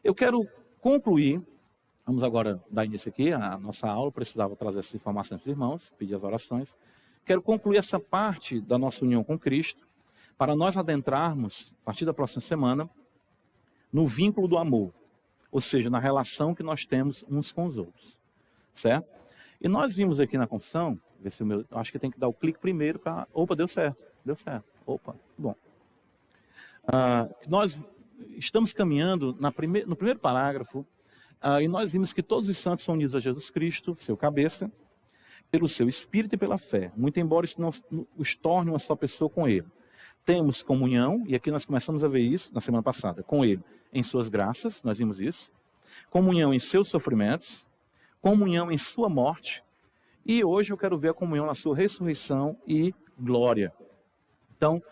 Eu quero concluir, vamos agora dar início aqui à nossa aula, precisava trazer essas informações para os irmãos, pedir as orações. Quero concluir essa parte da nossa união com Cristo, para nós adentrarmos, a partir da próxima semana, no vínculo do amor, ou seja, na relação que nós temos uns com os outros, certo? E nós vimos aqui na confissão, ver se acho que tem que dar o clique primeiro para... Opa, deu certo, opa, bom. Nós estamos caminhando no primeiro parágrafo, e nós vimos que todos os santos são unidos a Jesus Cristo, seu cabeça, pelo seu Espírito e pela fé, muito embora isso não os torne uma só pessoa com Ele. Temos comunhão, e aqui nós começamos a ver isso na semana passada, com Ele em suas graças, nós vimos isso, comunhão em seus sofrimentos, comunhão em sua morte, e hoje eu quero ver a comunhão na sua ressurreição e glória. Então,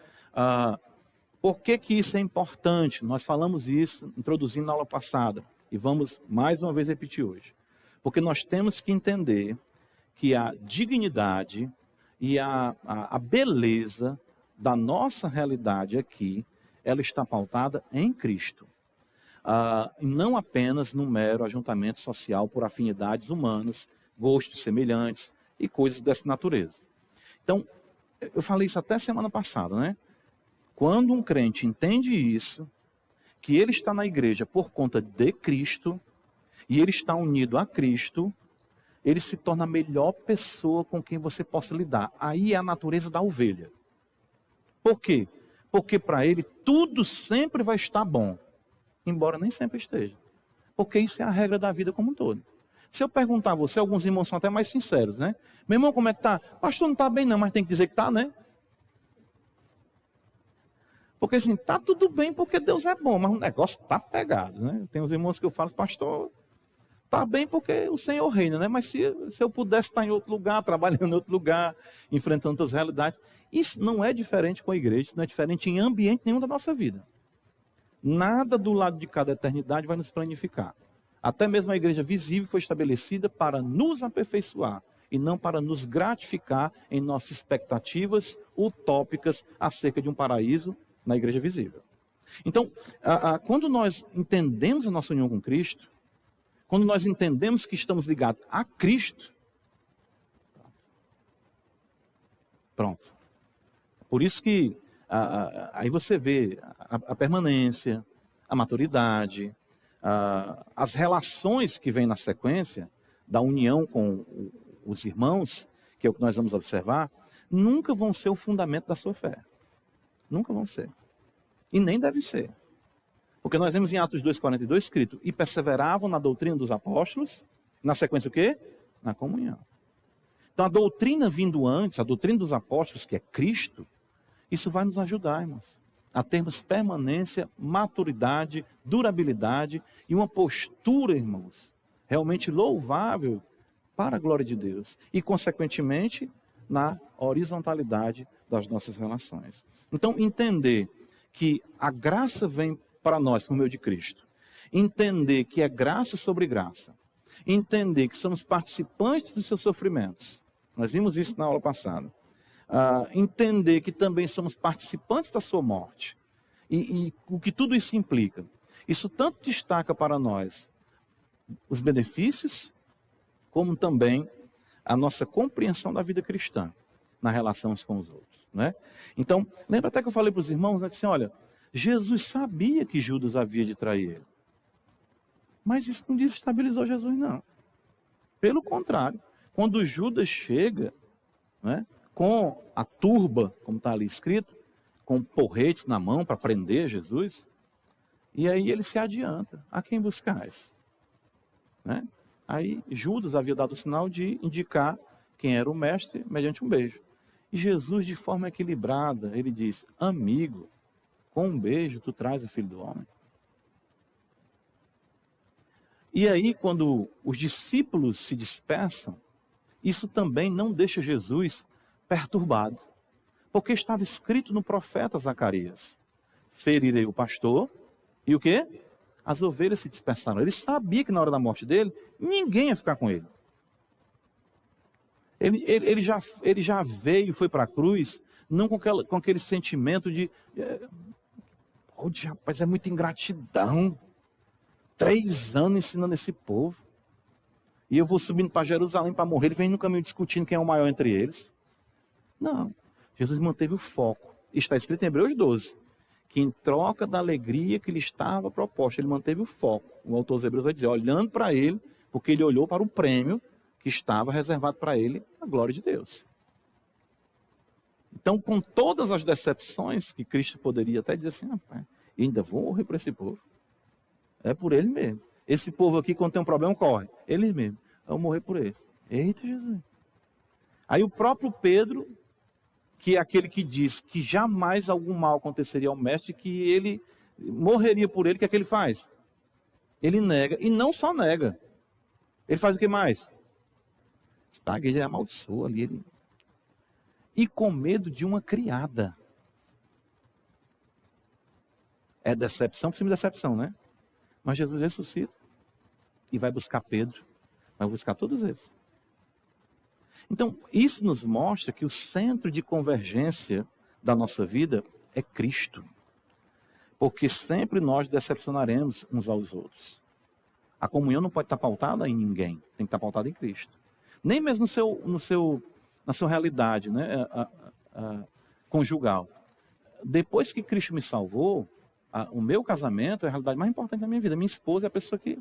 por que isso é importante? Nós falamos isso, introduzindo na aula passada, e vamos mais uma vez repetir hoje. Porque nós temos que entender que a dignidade e a beleza da nossa realidade aqui, ela está pautada em Cristo. E não apenas no mero ajuntamento social por afinidades humanas, gostos semelhantes e coisas dessa natureza. Então, eu falei isso até semana passada, né? Quando um crente entende isso, que ele está na igreja por conta de Cristo, e ele está unido a Cristo, ele se torna a melhor pessoa com quem você possa lidar. Aí é a natureza da ovelha. Por quê? Porque para ele tudo sempre vai estar bom, embora nem sempre esteja. Porque isso é a regra da vida como um todo. Se eu perguntar a você, alguns irmãos são até mais sinceros, né? Meu irmão, como é que tá? Pastor, não está bem não, mas tem que dizer que está, né? Porque assim, está tudo bem porque Deus é bom, mas o negócio está pegado, né? Tem uns irmãos que eu falo, pastor, está bem porque o Senhor reina, né? Mas se eu pudesse estar em outro lugar, trabalhando em outro lugar, enfrentando outras realidades, isso não é diferente com a igreja, isso não é diferente em ambiente nenhum da nossa vida. Nada do lado de cada eternidade vai nos planificar. Até mesmo a igreja visível foi estabelecida para nos aperfeiçoar e não para nos gratificar em nossas expectativas utópicas acerca de um paraíso na igreja visível. Então, quando nós entendemos a nossa união com Cristo, quando nós entendemos que estamos ligados a Cristo, pronto. Por isso que aí você vê a permanência, a maturidade, as relações que vêm na sequência da união com os irmãos, que é o que nós vamos observar, nunca vão ser o fundamento da sua fé. Nunca vão ser. E nem deve ser. Porque nós vemos em Atos 2,42 escrito, e perseveravam na doutrina dos apóstolos, na sequência o quê? Na comunhão. Então a doutrina vindo antes, a doutrina dos apóstolos, que é Cristo, isso vai nos ajudar, irmãos, a termos permanência, maturidade, durabilidade e uma postura, irmãos, realmente louvável para a glória de Deus. E, consequentemente, na horizontalidade das nossas relações. Então, entender que a graça vem para nós por meio de Cristo. Entender que é graça sobre graça. Entender que somos participantes dos seus sofrimentos. Nós vimos isso na aula passada. Entender que também somos participantes da sua morte. E o que tudo isso implica. Isso tanto destaca para nós os benefícios, como também a nossa compreensão da vida cristã, na relação uns com os outros. Né? Então, lembra até que eu falei para os irmãos, né, assim, olha, Jesus sabia que Judas havia de trair ele. Mas isso não desestabilizou Jesus, não. Pelo contrário, quando Judas chega, né, com a turba, como está ali escrito, com porretes na mão para prender Jesus, e aí ele se adianta. A quem buscais? Né? Aí Judas havia dado o sinal de indicar quem era o mestre mediante um beijo. E Jesus, de forma equilibrada, ele diz, amigo, com um beijo tu traz o Filho do Homem. E aí, quando os discípulos se dispersam, isso também não deixa Jesus perturbado. Porque estava escrito no profeta Zacarias, ferirei o pastor, e o quê? As ovelhas se dispersaram. Ele sabia que na hora da morte dele, ninguém ia ficar com ele. Ele já veio e foi para a cruz, não com aquele sentimento de... rapaz, é muita ingratidão. 3 anos ensinando esse povo. E eu vou subindo para Jerusalém para morrer. Ele vem no caminho discutindo quem é o maior entre eles. Não. Jesus manteve o foco. Está escrito em Hebreus 12. Que em troca da alegria que lhe estava proposta, ele manteve o foco. O autor dos Hebreus vai dizer, olhando para ele, porque ele olhou para o prêmio que estava reservado para ele, a glória de Deus. Então, com todas as decepções que Cristo poderia até dizer assim, rapaz, ainda vou morrer por esse povo. É por ele mesmo. Esse povo aqui, quando tem um problema, corre. Ele mesmo. Eu vou morrer por ele. Eita, Jesus. Aí o próprio Pedro, que é aquele que diz que jamais algum mal aconteceria ao mestre, que ele morreria por ele, o que é que ele faz? Ele nega, e não só nega. Ele faz o que mais? Ele amaldiçoa ali. Ele... E com medo de uma criada. É decepção por cima de decepção, né? Mas Jesus ressuscita e vai buscar Pedro, vai buscar todos eles. Então, isso nos mostra que o centro de convergência da nossa vida é Cristo. Porque sempre nós decepcionaremos uns aos outros. A comunhão não pode estar pautada em ninguém, tem que estar pautada em Cristo. Nem mesmo na sua realidade, né, conjugal. Depois que Cristo me salvou, o meu casamento é a realidade mais importante da minha vida. Minha esposa é a pessoa que...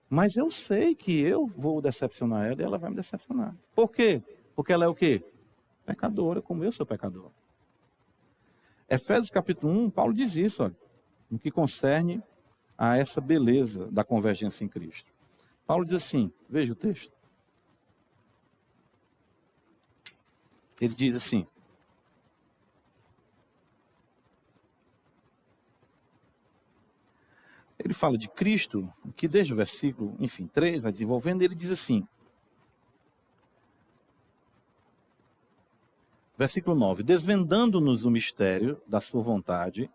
Mas eu sei que eu vou decepcionar ela e ela vai me decepcionar. Por quê? Porque ela é o quê? Pecadora, como eu sou pecador. Efésios capítulo 1, Paulo diz isso, olha, no que concerne a essa beleza da convergência em Cristo. Paulo diz assim, veja o texto. Ele diz assim, ele fala de Cristo, que desde o versículo, 3, vai desenvolvendo, ele diz assim, versículo 9, desvendando-nos o mistério da sua vontade,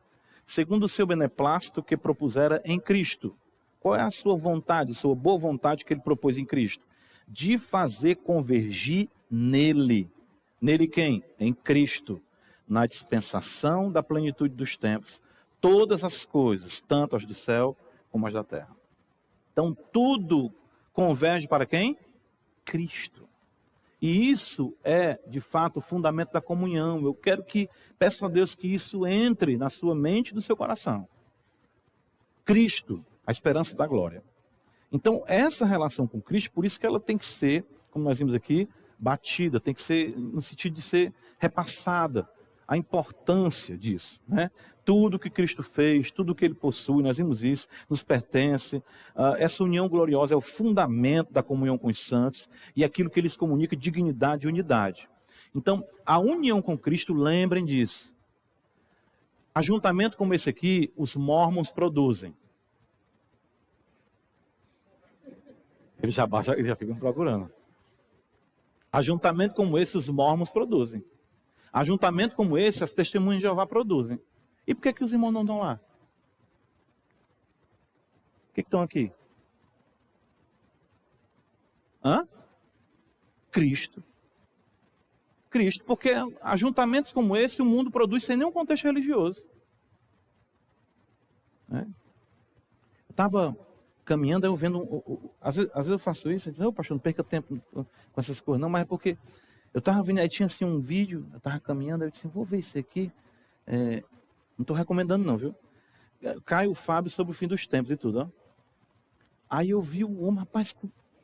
segundo o seu beneplácito que propusera em Cristo. Qual é a sua vontade, sua boa vontade que ele propôs em Cristo? De fazer convergir nele. Nele quem? Em Cristo. Na dispensação da plenitude dos tempos. Todas as coisas, tanto as do céu como as da terra. Então tudo converge para quem? Cristo. E isso é, de fato, o fundamento da comunhão. Eu peço a Deus que isso entre na sua mente e no seu coração. Cristo, a esperança da glória. Então, essa relação com Cristo, por isso que ela tem que ser, como nós vimos aqui, batida, tem que ser no sentido de ser repassada. A importância disso, né? Tudo que Cristo fez, tudo que Ele possui, nós vimos isso, nos pertence. Essa união gloriosa é o fundamento da comunhão com os santos e aquilo que eles comunicam, dignidade e unidade. Então, a união com Cristo, lembrem disso. Ajuntamento como esse aqui, os mormons produzem. Eles já ficam procurando. Ajuntamento como esse, os mormons produzem. Ajuntamento como esse, as testemunhas de Jeová produzem. E por que os irmãos não estão lá? Por que estão aqui? Cristo. Cristo, porque ajuntamentos como esse o mundo produz sem nenhum contexto religioso. Eu estava caminhando, eu vendo, às vezes eu faço isso, eu digo, pastor, não perca tempo com essas coisas, não, mas é porque eu estava vendo, aí tinha assim um vídeo, eu estava caminhando, eu disse, vou ver isso aqui, não estou recomendando não, viu? Caio Fábio sobre o fim dos tempos e tudo, ó. Aí eu vi o homem, rapaz,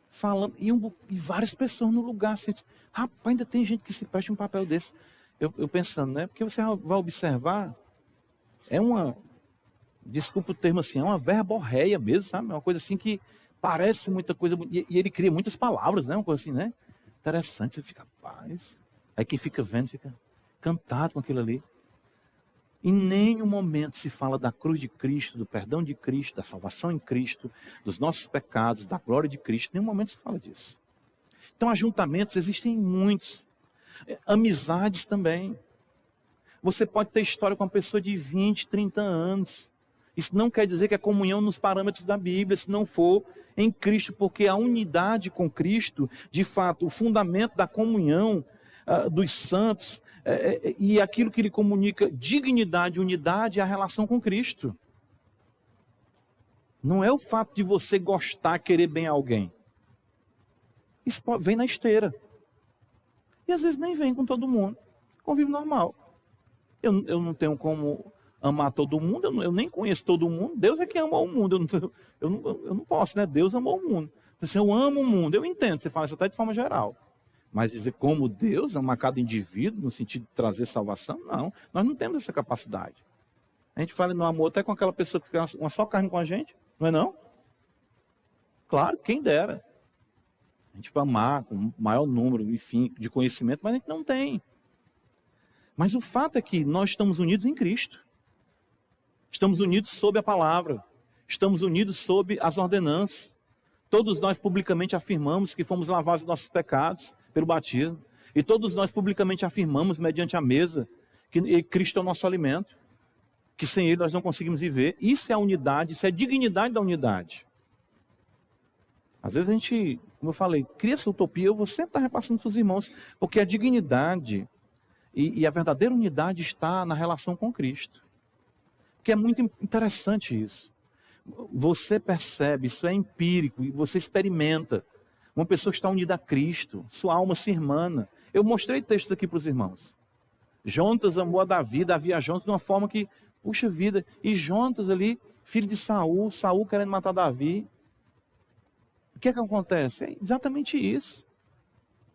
falando, e várias pessoas no lugar, assim, rapaz, ainda tem gente que se presta um papel desse. Eu pensando, né? Porque você vai observar, desculpa o termo assim, é uma verborreia mesmo, sabe? É uma coisa assim que parece muita coisa, e ele cria muitas palavras, né? Uma coisa assim, né? Interessante, você fica, paz. Aí quem fica vendo, fica encantado com aquilo ali. Em nenhum momento se fala da cruz de Cristo, do perdão de Cristo, da salvação em Cristo, dos nossos pecados, da glória de Cristo. Em nenhum momento se fala disso. Então, ajuntamentos existem muitos. Amizades também. Você pode ter história com uma pessoa de 20, 30 anos. Isso não quer dizer que é comunhão nos parâmetros da Bíblia, se não for em Cristo, porque a unidade com Cristo, de fato, o fundamento da comunhão dos santos, e aquilo que ele comunica, dignidade, unidade, é a relação com Cristo. Não é o fato de você gostar, querer bem a alguém. Isso vem na esteira. E às vezes nem vem com todo mundo. Convive normal. Eu não tenho como amar todo mundo, eu nem conheço todo mundo. Deus é que ama o mundo. Eu não posso, né? Deus amou o mundo. Assim, eu amo o mundo. Eu entendo, você fala isso até de forma geral. Mas dizer como Deus ama cada indivíduo, no sentido de trazer salvação, não. Nós não temos essa capacidade. A gente fala no amor até com aquela pessoa que fica uma só carne com a gente, não é não? Claro, quem dera. A gente vai amar com o maior número, enfim, de conhecimento, mas a gente não tem. Mas o fato é que nós estamos unidos em Cristo. Estamos unidos sob a palavra. Estamos unidos sob as ordenanças. Todos nós publicamente afirmamos que fomos lavados dos nossos pecados pelo batismo. E todos nós publicamente afirmamos, mediante a mesa, que Cristo é o nosso alimento. Que sem Ele nós não conseguimos viver. Isso é a unidade, isso é a dignidade da unidade. Às vezes a gente, como eu falei, cria essa utopia, eu vou sempre estar repassando para os irmãos, porque a dignidade e a verdadeira unidade está na relação com Cristo. Que é muito interessante isso. Você percebe, isso é empírico, e você experimenta. Uma pessoa que está unida a Cristo, sua alma se irmana. Eu mostrei textos aqui para os irmãos. Jonatas amou a Davi, Davi a Jonatas de uma forma que, puxa vida, e Jonatas ali, filho de Saul, Saul querendo matar Davi. O que é que acontece? É exatamente isso.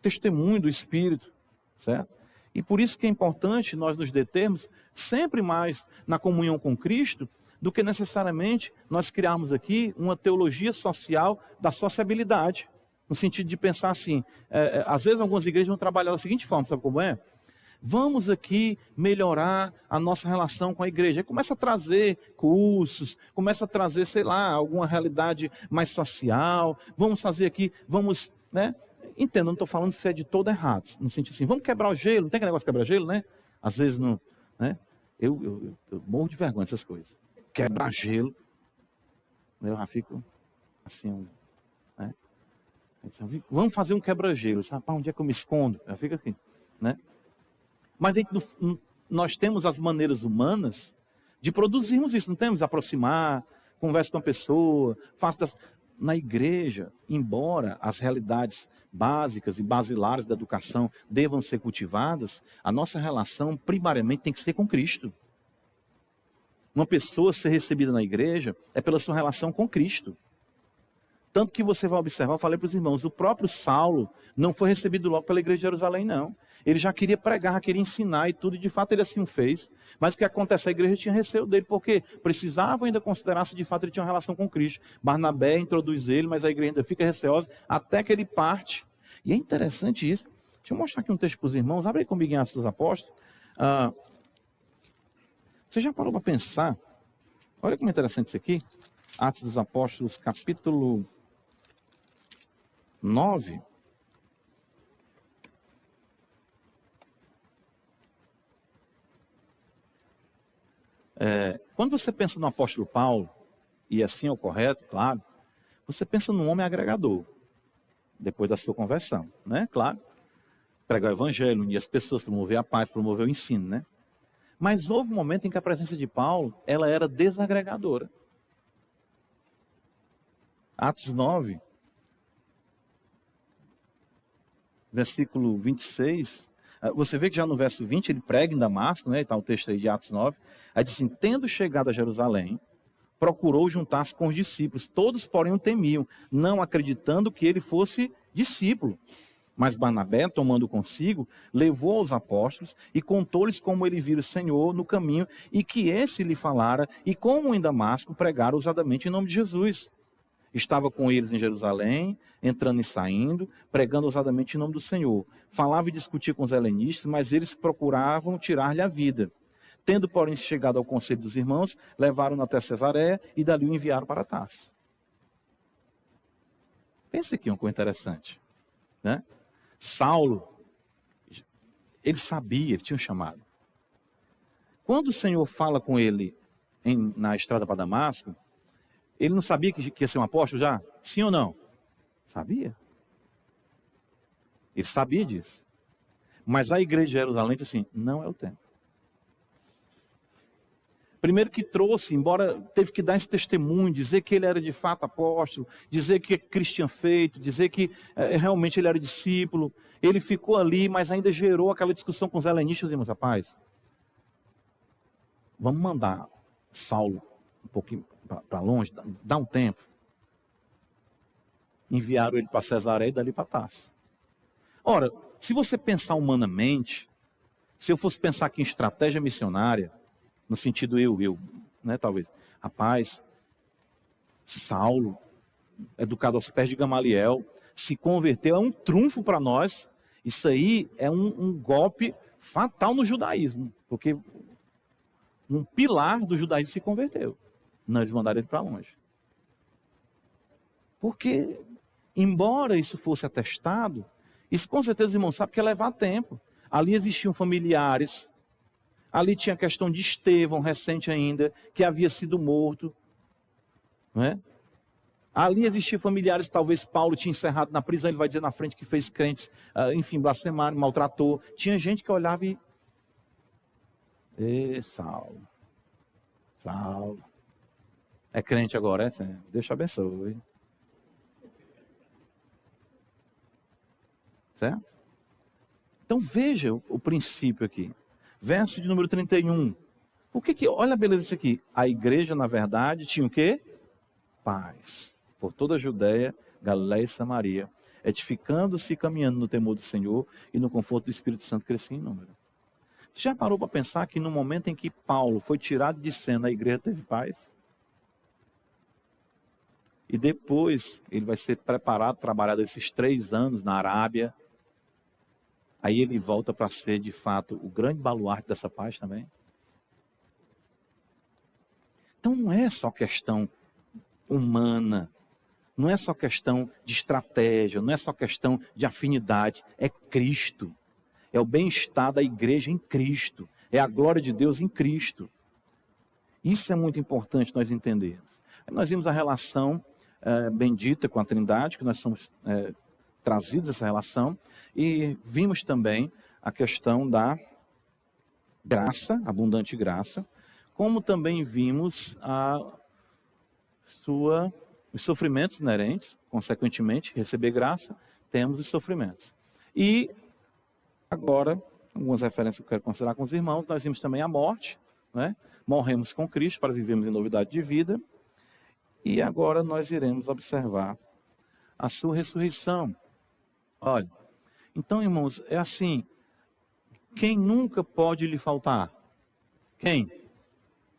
Testemunho do Espírito, certo? E por isso que é importante nós nos determos sempre mais na comunhão com Cristo do que necessariamente nós criarmos aqui uma teologia social da sociabilidade. No sentido de pensar assim, às vezes algumas igrejas vão trabalhar da seguinte forma, sabe como é? Vamos aqui melhorar a nossa relação com a igreja. Aí começa a trazer cursos, começa a trazer, sei lá, alguma realidade mais social. Vamos fazer aqui, vamos, né? Entendo, não estou falando se é de todo errado. No sentido assim, vamos quebrar o gelo. Não tem aquele negócio de quebrar gelo, né? Às vezes não, né? Eu morro de vergonha dessas coisas. Quebrar gelo. Eu já fico assim, né? Vamos fazer um quebra-gelo. Sabe, onde é que eu me escondo? Eu fico assim, né? Mas nós temos as maneiras humanas de produzirmos isso, não temos? Aproximar, conversa com a pessoa, na igreja, embora as realidades básicas e basilares da educação devam ser cultivadas, a nossa relação primariamente tem que ser com Cristo. Uma pessoa ser recebida na igreja é pela sua relação com Cristo. Tanto que você vai observar, eu falei para os irmãos, o próprio Saulo não foi recebido logo pela igreja de Jerusalém, não. Ele já queria pregar, já queria ensinar e tudo, e de fato ele assim o fez. Mas o que acontece? A igreja tinha receio dele, porque precisava ainda considerar se de fato ele tinha uma relação com Cristo. Barnabé introduz ele, mas a igreja ainda fica receosa até que ele parte. E é interessante isso. Deixa eu mostrar aqui um texto para os irmãos. Abre aí comigo em Atos dos Apóstolos. Você já parou para pensar? Olha como é interessante isso aqui. Atos dos Apóstolos, capítulo 9. Quando você pensa no apóstolo Paulo, e assim é o correto, claro, você pensa num homem agregador, depois da sua conversão, né? Claro, pregar o evangelho, unir as pessoas, promover a paz, promover o ensino, né? Mas houve um momento em que a presença de Paulo, ela era desagregadora. Atos 9, versículo 26, você vê que já no verso 20 ele prega em Damasco, né? Está o texto aí de Atos 9. Aí diz assim, tendo chegado a Jerusalém, procurou juntar-se com os discípulos. Todos, porém, o temiam, não acreditando que ele fosse discípulo. Mas Barnabé, tomando consigo, levou aos apóstolos e contou-lhes como ele vira o Senhor no caminho e que esse lhe falara e como em Damasco pregara ousadamente em nome de Jesus. Estava com eles em Jerusalém, entrando e saindo, pregando ousadamente em nome do Senhor. Falava e discutia com os helenistas, mas eles procuravam tirar-lhe a vida. Tendo, porém, chegado ao conselho dos irmãos, levaram-no até Cesareia e dali o enviaram para Tarso. Pensa aqui uma coisa interessante, né? Saulo, ele sabia, ele tinha um chamado. Quando o Senhor fala com ele na estrada para Damasco, ele não sabia que ia ser um apóstolo já? Sim ou não? Sabia. Ele sabia disso. Mas a igreja de Jerusalém disse assim, não é o tempo. Primeiro que trouxe, embora teve que dar esse testemunho, dizer que ele era de fato apóstolo, dizer que Cristo tinha feito, dizer que realmente ele era discípulo. Ele ficou ali, mas ainda gerou aquela discussão com os helenistas, irmãos, rapaz. Vamos mandar Saulo um pouquinho para longe, dá um tempo. Enviaram ele para Cesareia e dali para Tarso. Ora, se você pensar humanamente, se eu fosse pensar aqui em estratégia missionária, no sentido né, talvez. Rapaz, Saulo, educado aos pés de Gamaliel, se converteu, é um trunfo para nós. Isso aí é um golpe fatal no judaísmo, porque um pilar do judaísmo se converteu. Não, eles mandaram ele para longe. Porque, embora isso fosse atestado, isso com certeza, irmão, sabe que ia levar tempo. Ali existiam familiares. Ali tinha a questão de Estevão, recente ainda, que havia sido morto. Não é? Ali existiam familiares, talvez Paulo tinha encerrado na prisão, ele vai dizer na frente que fez crentes, enfim, blasfemaram, maltratou. Tinha gente que olhava e... Saulo. É crente agora, é? Deus te abençoe. Certo? Então veja o princípio aqui. Verso de número 31. Olha a beleza disso aqui. A igreja, na verdade, tinha o quê? Paz. Por toda a Judéia, Galiléia e Samaria, edificando-se e caminhando no temor do Senhor e no conforto do Espírito Santo, crescia em número. Você já parou para pensar que no momento em que Paulo foi tirado de cena, a igreja teve paz? E depois ele vai ser preparado, trabalhado esses 3 anos na Arábia. Aí ele volta para ser, de fato, o grande baluarte dessa paz também. Então não é só questão humana, não é só questão de estratégia, não é só questão de afinidades, é Cristo. É o bem-estar da igreja em Cristo, é a glória de Deus em Cristo. Isso é muito importante nós entendermos. Aí nós vimos a relação bendita com a Trindade, que nós somos trazidos a essa relação, e vimos também a questão da graça, abundante graça, como também vimos os sofrimentos inerentes, consequentemente, receber graça, temos os sofrimentos. E agora, algumas referências que eu quero considerar com os irmãos, nós vimos também a morte, né? Morremos com Cristo para vivermos em novidade de vida, e agora nós iremos observar a sua ressurreição. Olha, então, irmãos, é assim, quem nunca pode lhe faltar? Quem?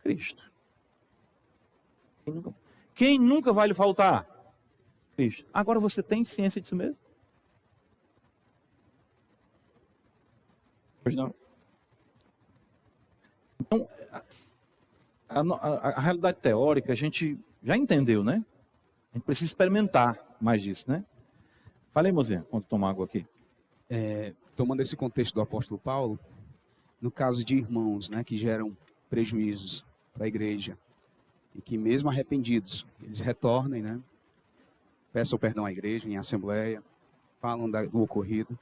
Cristo. Quem nunca vai lhe faltar? Cristo. Agora você tem ciência disso mesmo? Pois não. Então, a realidade teórica a gente já entendeu, né? A gente precisa experimentar mais disso, né? Falei, mozinha, quando tomar água aqui. Tomando esse contexto do apóstolo Paulo, no caso de irmãos, né, que geram prejuízos para a igreja, e que mesmo arrependidos, eles retornem, né, peçam perdão à igreja, em assembleia, falam do ocorrido.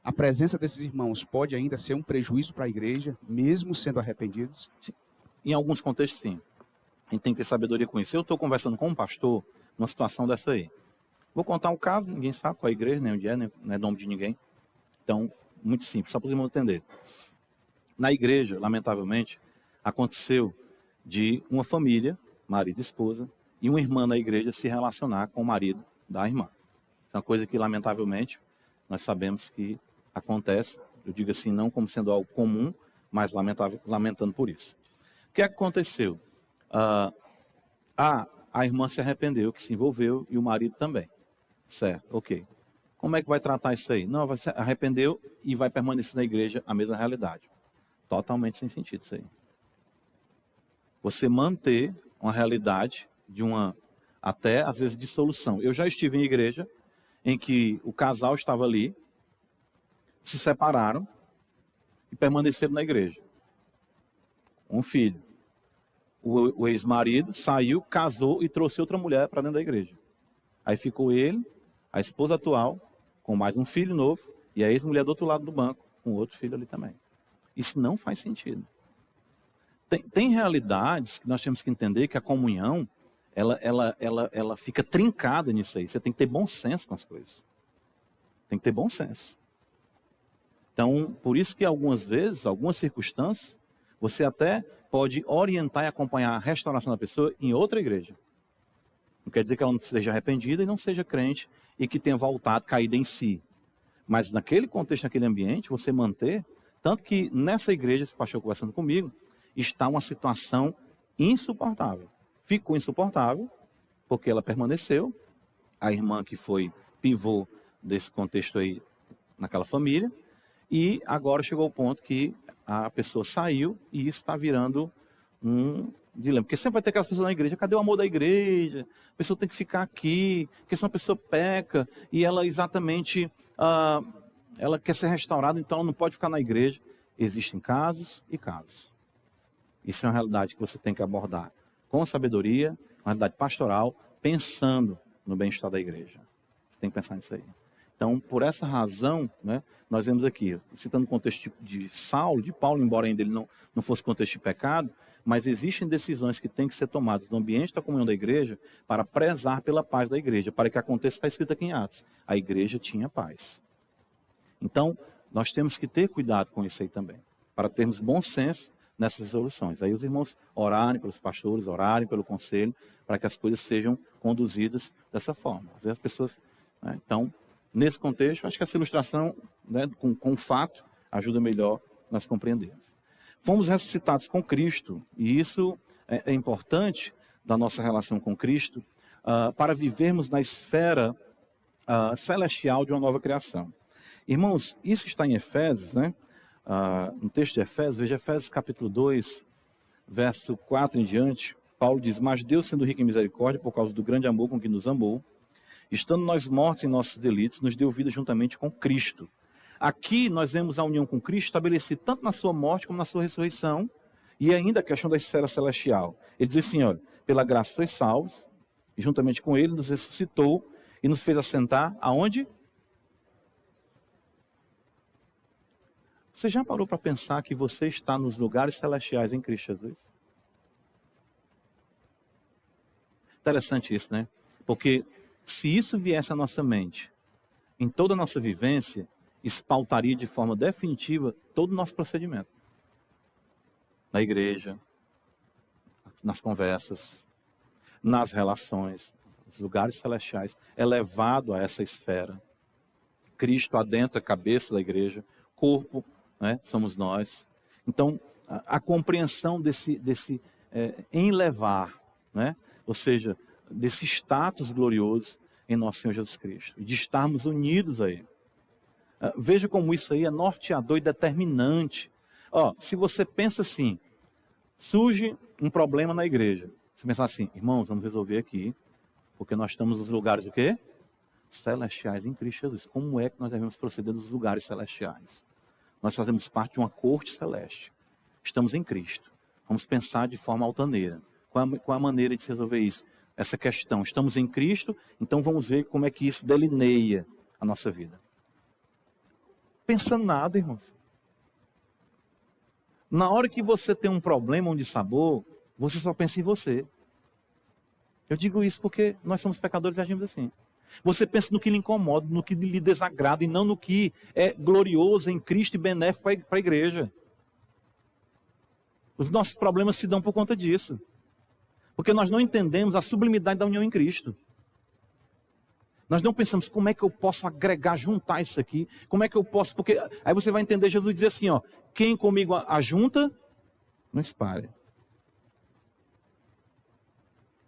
A presença desses irmãos pode ainda ser um prejuízo para a igreja, mesmo sendo arrependidos? Sim. Em alguns contextos, sim. A gente tem que ter sabedoria com isso. Eu estou conversando com um pastor numa situação dessa aí. Vou contar um caso, ninguém sabe qual é a igreja, nem onde é, não é nome de ninguém. Então, muito simples, só para os irmãos entenderem. Na igreja, lamentavelmente, aconteceu de uma família, marido e esposa, e uma irmã na igreja se relacionar com o marido da irmã. É uma coisa que, lamentavelmente, nós sabemos que acontece, eu digo assim, não como sendo algo comum, mas lamentando por isso. O que aconteceu? A irmã se arrependeu, que se envolveu, e o marido também. Certo, ok. Como é que vai tratar isso aí? Não, vai se arrependeu e vai permanecer na igreja a mesma realidade. Totalmente sem sentido isso aí. Você manter uma realidade de até às vezes dissolução. Eu já estive em igreja em que o casal estava ali, se separaram e permaneceram na igreja. Um filho. O ex-marido saiu, casou e trouxe outra mulher para dentro da igreja. Aí ficou ele, a esposa atual, com mais um filho novo, e a ex-mulher do outro lado do banco, com outro filho ali também. Isso não faz sentido. Tem realidades que nós temos que entender que a comunhão, ela fica trincada nisso aí. Você tem que ter bom senso com as coisas. Tem que ter bom senso. Então, por isso que algumas vezes, algumas circunstâncias, você até pode orientar e acompanhar a restauração da pessoa em outra igreja. Não quer dizer que ela não seja arrependida e não seja crente e que tenha voltado, caído em si. Mas naquele contexto, naquele ambiente, você manter, tanto que nessa igreja, esse pastor conversando comigo, está uma situação insuportável. Ficou insuportável, porque ela permaneceu, a irmã que foi pivô desse contexto aí, naquela família, e agora chegou ao ponto que a pessoa saiu e isso está virando um dilema. Porque sempre vai ter aquelas pessoas na igreja, cadê o amor da igreja? A pessoa tem que ficar aqui, porque senão a pessoa peca, e ela exatamente, ela quer ser restaurada, então ela não pode ficar na igreja. Existem casos e casos. Isso é uma realidade que você tem que abordar com sabedoria, uma realidade pastoral, pensando no bem-estar da igreja. Você tem que pensar nisso aí. Então, por essa razão, né, nós vemos aqui, citando o contexto de Saulo, de Paulo, embora ainda ele não fosse contexto de pecado, mas existem decisões que têm que ser tomadas no ambiente da comunhão da igreja para prezar pela paz da igreja, para que aconteça, está escrito aqui em Atos, a igreja tinha paz. Então, nós temos que ter cuidado com isso aí também, para termos bom senso nessas resoluções. Aí os irmãos orarem pelos pastores, orarem pelo conselho, para que as coisas sejam conduzidas dessa forma. Às vezes as pessoas, né, então, nesse contexto, acho que essa ilustração, né, com o fato, ajuda melhor nós compreendermos. Fomos ressuscitados com Cristo, e isso é importante da nossa relação com Cristo, para vivermos na esfera celestial de uma nova criação. Irmãos, isso está em Efésios, né? No texto de Efésios, veja Efésios capítulo 2, verso 4 em diante, Paulo diz, mas Deus, sendo rico em misericórdia, por causa do grande amor com que nos amou, estando nós mortos em nossos delitos, nos deu vida juntamente com Cristo. Aqui nós vemos a união com Cristo estabelecida tanto na sua morte como na sua ressurreição, e ainda a questão da esfera celestial. Ele diz assim, olha, pela graça sois salvos, e juntamente com ele nos ressuscitou e nos fez assentar aonde? Você já parou para pensar que você está nos lugares celestiais em Cristo Jesus? Interessante isso, né? Porque se isso viesse à nossa mente, em toda a nossa vivência, isso pautaria de forma definitiva todo o nosso procedimento. Na igreja, nas conversas, nas relações, nos lugares celestiais, elevado a essa esfera. Cristo adentra a cabeça da igreja, corpo, né, somos nós. Então, a compreensão desse enlevar, né, ou seja, desse status glorioso em nosso Senhor Jesus Cristo, e de estarmos unidos a Ele. Veja como isso aí é norteador e determinante. Se você pensa assim, surge um problema na igreja, você pensa assim, irmãos, vamos resolver aqui, porque nós estamos nos lugares o quê? Celestiais em Cristo Jesus. Como é que nós devemos proceder nos lugares celestiais? Nós fazemos parte de uma corte celeste. Estamos em Cristo. Vamos pensar de forma altaneira. Qual é a maneira de se resolver isso? Essa questão. Estamos em Cristo, então vamos ver como é que isso delineia a nossa vida. Pensando nada, irmãos. Na hora que você tem um problema, um dissabor, você só pensa em você. Eu digo isso porque nós somos pecadores e agimos assim. Você pensa no que lhe incomoda, no que lhe desagrada, e não no que é glorioso em Cristo e benéfico para a igreja. Os nossos problemas se dão por conta disso. Porque nós não entendemos a sublimidade da união em Cristo. Nós não pensamos, como é que eu posso agregar, juntar isso aqui? Como é que eu posso? Porque aí você vai entender Jesus dizer assim, quem comigo ajunta, não espalha.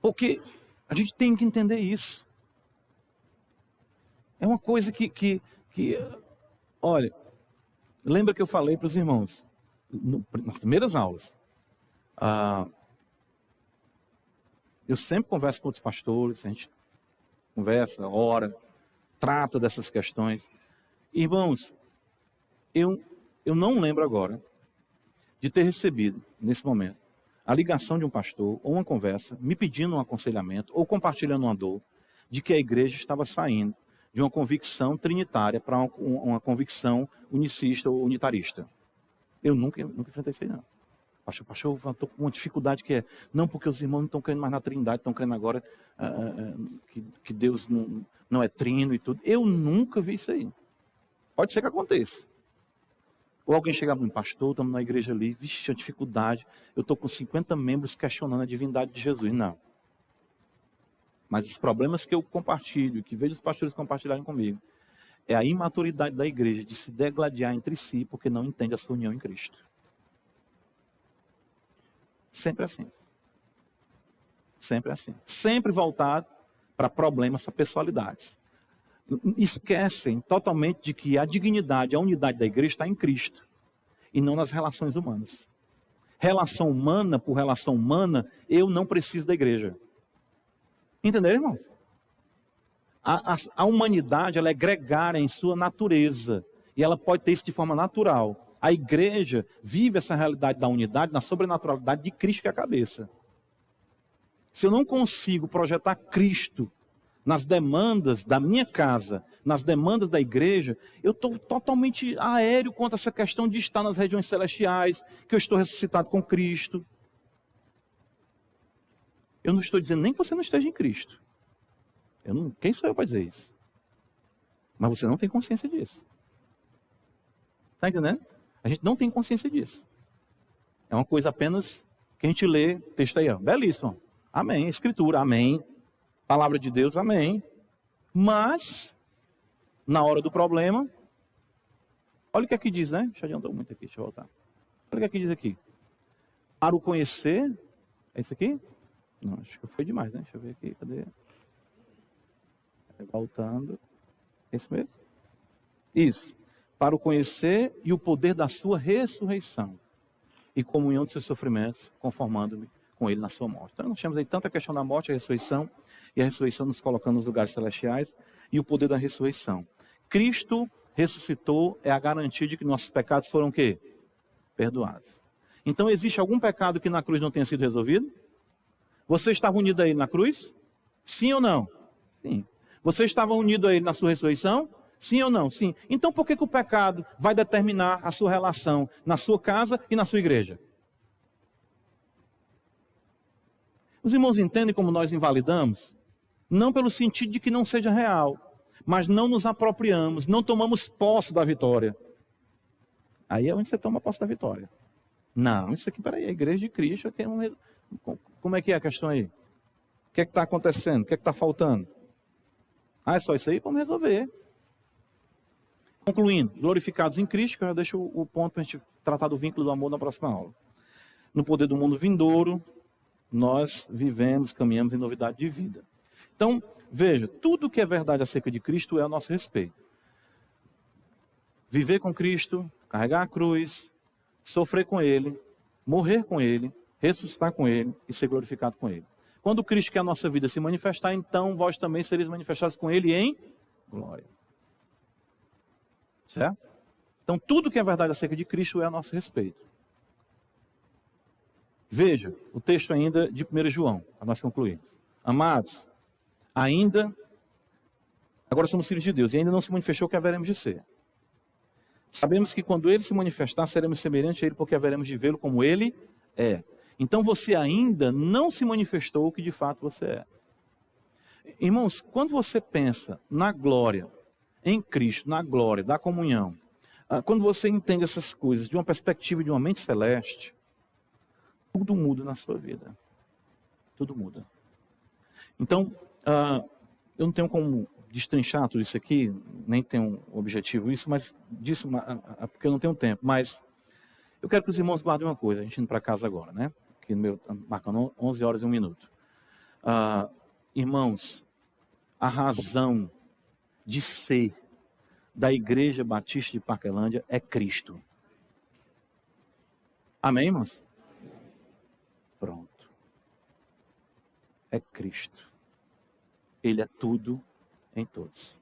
Porque a gente tem que entender isso. É uma coisa que olha, lembra que eu falei para os irmãos, nas primeiras aulas, eu sempre converso com outros pastores, a gente conversa, ora, trata dessas questões. Irmãos, eu não lembro agora de ter recebido, nesse momento, a ligação de um pastor, ou uma conversa, me pedindo um aconselhamento, ou compartilhando uma dor, de que a igreja estava saindo de uma convicção trinitária para uma convicção unicista ou unitarista. Eu nunca enfrentei isso aí, não. Pastor, eu estou com uma dificuldade que é, não porque os irmãos não estão crendo mais na Trindade, estão crendo agora que Deus não é trino e tudo. Eu nunca vi isso aí. Pode ser que aconteça. Ou alguém chegar para mim, pastor, estamos na igreja ali, vixe, a dificuldade, eu estou com 50 membros questionando a divindade de Jesus. Não. Mas os problemas que eu compartilho, que vejo os pastores compartilharem comigo, é a imaturidade da igreja de se degladiar entre si, porque não entende a sua união em Cristo. Sempre assim. Sempre assim. Sempre voltado para problemas, para pessoalidades. Esquecem totalmente de que a dignidade, a unidade da igreja está em Cristo e não nas relações humanas. Relação humana por relação humana, eu não preciso da igreja. Entenderam, irmãos? A humanidade, ela é gregária em sua natureza e ela pode ter isso de forma natural. A igreja vive essa realidade da unidade na sobrenaturalidade de Cristo, que é a cabeça. Se eu não consigo projetar Cristo nas demandas da minha casa, nas demandas da igreja, eu estou totalmente aéreo quanto a essa questão de estar nas regiões celestiais, que eu estou ressuscitado com Cristo. Eu não estou dizendo nem que você não esteja em Cristo. Quem sou eu para dizer isso? Mas você não tem consciência disso. Está entendendo? A gente não tem consciência disso. É uma coisa apenas que a gente lê, texto aí, ó, belíssimo. Amém, Escritura, amém. Palavra de Deus, amém. Mas, na hora do problema, olha o que aqui diz, né? Deixa eu adiantar muito aqui, deixa eu voltar. Olha o que aqui diz aqui. Para o conhecer, é isso aqui? Não, acho que foi demais, né? Deixa eu ver aqui, cadê? Voltando. Esse mesmo? Isso. Para o conhecer e o poder da sua ressurreição e comunhão dos seus sofrimentos, conformando-me com ele na sua morte. Então, nós temos aí tanta questão da morte e a ressurreição nos colocando nos lugares celestiais, e o poder da ressurreição. Cristo ressuscitou é a garantia de que nossos pecados foram o quê? Perdoados. Então, existe algum pecado que na cruz não tenha sido resolvido? Você estava unido a ele na cruz? Sim ou não? Sim. Você estava unido a ele na sua ressurreição? Sim ou não? Sim. Então, por que o pecado vai determinar a sua relação na sua casa e na sua igreja? Os irmãos entendem como nós invalidamos? Não pelo sentido de que não seja real, mas não nos apropriamos, não tomamos posse da vitória. Aí é onde você toma posse da vitória. Não, isso aqui, peraí, a igreja de Cristo tem como é que é a questão aí? O que é que está acontecendo? O que é que está faltando? Ah, é só isso aí? Vamos resolver. Concluindo, glorificados em Cristo, que eu já deixo o ponto para a gente tratar do vínculo do amor na próxima aula. No poder do mundo vindouro, nós vivemos, caminhamos em novidade de vida. Então, veja, tudo que é verdade acerca de Cristo é a nosso respeito. Viver com Cristo, carregar a cruz, sofrer com Ele, morrer com Ele, ressuscitar com Ele e ser glorificado com Ele. Quando Cristo quer a nossa vida se manifestar, então vós também sereis manifestados com Ele em glória. Certo? Então, tudo que é verdade acerca de Cristo é a nosso respeito. Veja o texto ainda de 1 João, para nós concluirmos. Amados, agora somos filhos de Deus, e ainda não se manifestou o que haveremos de ser. Sabemos que quando Ele se manifestar, seremos semelhantes a Ele, porque haveremos de vê-lo como Ele é. Então você ainda não se manifestou o que de fato você é. Irmãos, quando você pensa na glória, em Cristo, na glória da comunhão, quando você entende essas coisas de uma perspectiva de uma mente celeste, tudo muda na sua vida. Tudo muda. Então, eu não tenho como destrinchar tudo isso aqui, nem tenho um objetivo isso, mas disso, porque eu não tenho tempo. Mas eu quero que os irmãos guardem uma coisa, a gente indo para casa agora, né? Que no meu, marcando 11 horas e 1 minuto. Irmãos, a razão de ser da Igreja Batista de Parquelândia é Cristo. Amém, irmãos? Pronto. É Cristo. Ele é tudo em todos.